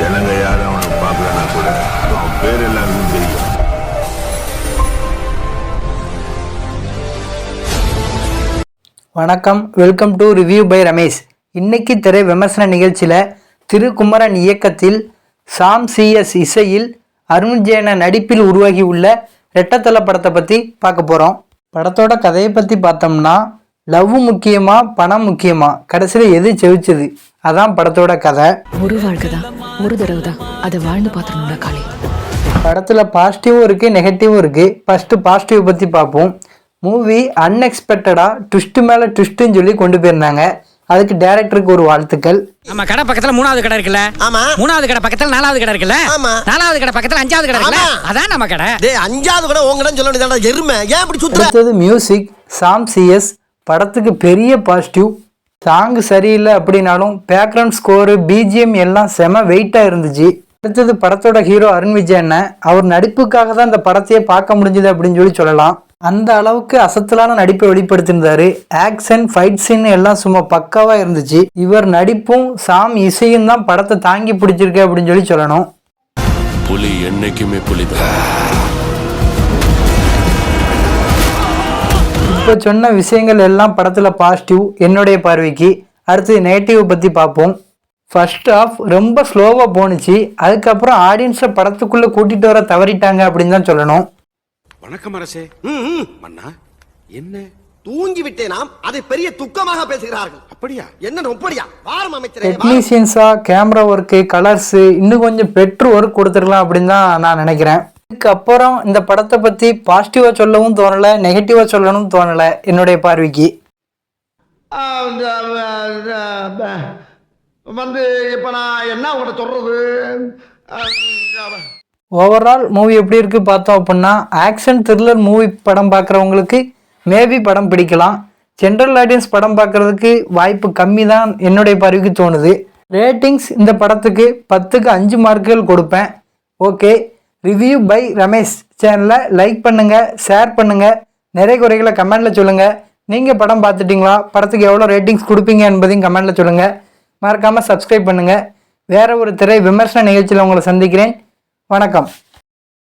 ஜனங்க யாரும் அவனை பார்க்கலன்னா கூட அவன் பேர் எல்லாருக்கும் தெரியும். வணக்கம், welcome to review by Ramesh. இன்னைக்கு திரை விமர்சன நிகழ்ச்சியில் திருக்குமரன் இயக்கத்தில் சாம் சிஎஸ் இசையில் அருண் ஜெயன நடிப்பில் உருவாகி உள்ள ரெட்டத்தலை படத்தை பற்றி பார்க்க போகிறோம். படத்தோட கதையை பற்றி பார்த்தோம்னா, லவ் முக்கியமா பணம் முக்கியமா, கடைசியில் எது செவிச்சது, அதான் படத்தோட கதை. ஒரு வாழ்க்கை தான், ஒரு தடவை தான், அதை வாழ்ந்து பார்த்துருந்தா காலை. படத்தில் பாசிட்டிவும் இருக்குது, நெகட்டிவும் இருக்குது. ஃபஸ்ட்டு பாசிட்டிவ் பற்றி பார்ப்போம். மூவி அன்எக்ஸ்பெக்டடாக ட்விஸ்ட்டு மேலே ட்விஸ்ட்டுன்னு சொல்லி கொண்டு போயிருந்தாங்க. அதுக்கு டைரக்டருக்கு ஒரு வாழ்த்துக்கள். நம்ம கடை பக்கத்துல 3வது கடை இருக்குல்ல, ஆமா. 3வது கடை பக்கத்துல 4வது கடை இருக்குல்ல, ஆமா. 4வது கடை பக்கத்துல 5வது கடை இருக்குல்ல, அதான் நம்ம கடை. டேய் 5வது கடை உங்க கடைன்னு சொல்ல வேண்டியதாடா எருமை, ஏன் இப்படி சுத்துற? அடுத்தது மியூசிக். சாம் சிஎஸ் படத்துக்கு பெரிய பாசிட்டிவ். சாங் சரியில்லை அப்படின்னாலும் பேக்ரவுண்ட் ஸ்கோரு, பிஜிஎம் எல்லாம் செம வெயிட்டாக இருந்துச்சு. அடுத்தது படத்தோட ஹீரோ அருண் விஜயன். அவர் நடிப்புக்காக தான் இந்த படத்தையே பார்க்க முடிஞ்சது அப்படின்னு சொல்லலாம். அந்த அளவுக்கு அசத்தலான நடிப்பை வெளிப்படுத்தியிருந்தாரு. ஆக்ஷன், ஃபைட் சீன் எல்லாம் சும்மா பக்காவா இருந்துச்சு. இவர் நடிப்பும் சாம் இசையும் தான் படத்தை தாங்கி பிடிச்சிருக்கு அப்படின்னு சொல்லணும். புலி என்னைக்குமே புலிதான். இப்போ சொன்ன விஷயங்கள் எல்லாம் படத்தில் பாசிட்டிவ் என்னுடைய பார்வைக்கு. அடுத்தது நெகட்டிவ் பற்றி பார்ப்போம். ஃபர்ஸ்ட் ஆஃப் ரொம்ப ஸ்லோவாக போணுச்சு. அதுக்கப்புறம் ஆடியன்ஸை படத்துக்குள்ளே கூட்டிகிட்டு வர தவறிட்டாங்க அப்படின்னு தான் சொல்லணும். வணக்கம் அரசே. மன்னா என்ன தூங்கி விட்டேனாம், அதை பெரிய துக்கமாக பேசுகிறார்கள். அப்படியா? என்ன அப்படியா? வாரம் அமைச்சரே, டெக்னீஷியன்ஸா, கேமரா ஒர்க்கு, கலர்ஸ் இன்னும் கொஞ்சம் பெட்ரு ஒர்க் கொடுத்துருக்கலாம் அப்படின்னு தான் நான் நினைக்கிறேன். இதுக்கப்புறம் இந்த படத்தை பற்றி பாசிட்டிவாக சொல்லவும் தோணலை, நெகட்டிவாக சொல்லணும் தோணலை என்னுடைய பார்வைக்கு. வந்து இப்ப நான் என்ன உங்கள்கிட்ட சொல்றது? ஓவரால் மூவி எப்படி இருக்குது பார்த்தோம் அப்படின்னா, ஆக்ஷன் த்ரில்லர் மூவி படம் பார்க்குறவங்களுக்கு மேபி படம் பிடிக்கலாம். ஜென்ரல் ஆடியன்ஸ் படம் பார்க்குறதுக்கு வாய்ப்பு கம்மி தான் என்னுடைய பார்வைக்கு தோணுது. ரேட்டிங்ஸ் இந்த படத்துக்கு 10க்கு 5 மார்க்குகள் கொடுப்பேன். ஓகே, ரிவ்யூ பை ரமேஷ் சேனலை லைக் பண்ணுங்கள், ஷேர் பண்ணுங்கள், நிறைய குறைகளை கமெண்டில் சொல்லுங்கள். நீங்கள் படம் பார்த்துட்டிங்களா, படத்துக்கு எவ்வளோ ரேட்டிங்ஸ் கொடுப்பீங்க என்பதையும் கமெண்டில் சொல்லுங்கள். மறக்காமல் சப்ஸ்கிரைப் பண்ணுங்கள். வேறு ஒரு திரை விமர்சன நிகழ்ச்சியில் உங்களை சந்திக்கிறேன். வணக்கம்.